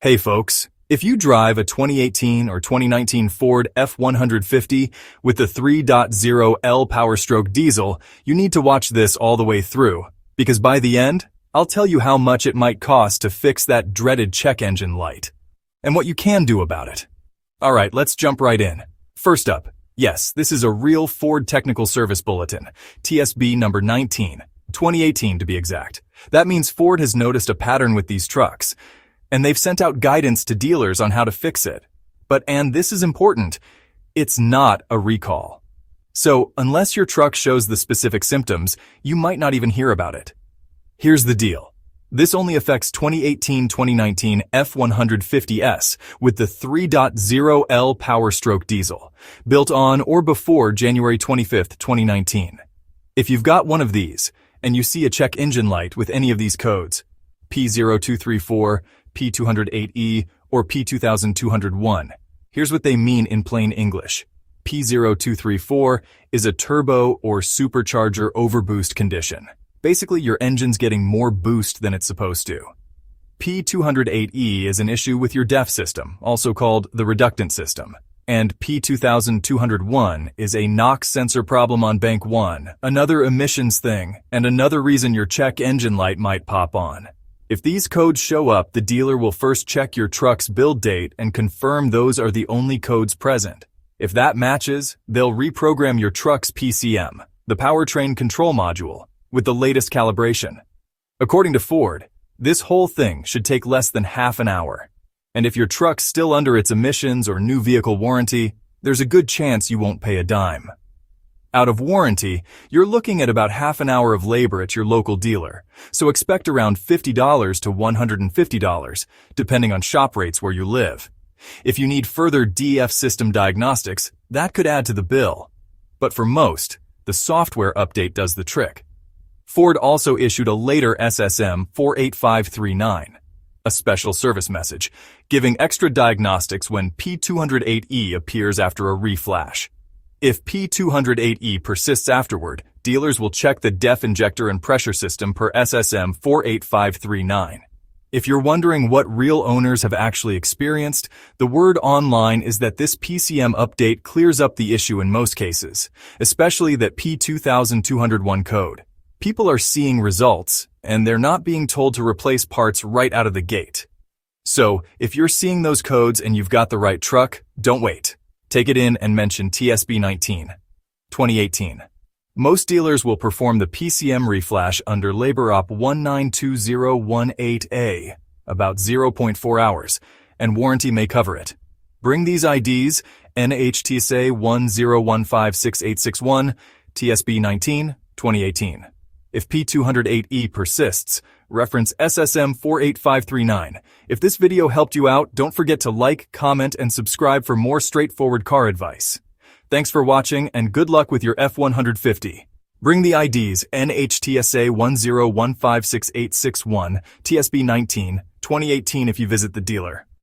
Hey folks, if you drive a 2018 or 2019 Ford F-150 with the 3.0L Power Stroke diesel, you need to watch this all the way through, because by the end, I'll tell you how much it might cost to fix that dreaded check engine light, and what you can do about it. Alright, let's jump right in. First up, yes, this is a real Ford Technical Service Bulletin, TSB number 19, 2018 to be exact. That means Ford has noticed a pattern with these trucks, and they've sent out guidance to dealers on how to fix it. And this is important, it's not a recall. So, unless your truck shows the specific symptoms, you might not even hear about it. Here's the deal. This only affects 2018-2019 F-150S with the 3.0L Power Stroke diesel, built on or before January 25, 2019. If you've got one of these, and you see a check engine light with any of these codes, P0234 P208E or P2201. Here's what they mean in plain English. P0234 is a turbo or supercharger overboost condition. Basically, your engine's getting more boost than it's supposed to. P208E is an issue with your DEF system, also called the reductant system. And P2201 is a NOx sensor problem on bank 1, another emissions thing, and another reason your check engine light might pop on. If these codes show up, the dealer will first check your truck's build date and confirm those are the only codes present. If that matches, they'll reprogram your truck's PCM, the powertrain control module, with the latest calibration. According to Ford, this whole thing should take less than half an hour. And if your truck's still under its emissions or new vehicle warranty, there's a good chance you won't pay a dime. Out of warranty, you're looking at about half an hour of labor at your local dealer, so expect around $50 to $150, depending on shop rates where you live. If you need further DF system diagnostics, that could add to the bill. But for most, the software update does the trick. Ford also issued a later SSM 48539, a special service message, giving extra diagnostics when P208E appears after a reflash. If P208E persists afterward, dealers will check the DEF injector and pressure system per SSM 48539. If you're wondering what real owners have actually experienced, the word online is that this PCM update clears up the issue in most cases, especially that P2201 code. People are seeing results, and they're not being told to replace parts right out of the gate. So, if you're seeing those codes and you've got the right truck, don't wait. Take it in and mention TSB 19, 2018. Most dealers will perform the PCM reflash under Labor Op 192018A, about 0.4 hours, and warranty may cover it. Bring these IDs, NHTSA 10156861, TSB 19, 2018. If P208E persists, reference SSM 48539. If this video helped you out, don't forget to like, comment, and subscribe for more straightforward car advice. Thanks for watching, and good luck with your F-150. Bring the IDs NHTSA 10156861, TSB 19, 2018 if you visit the dealer.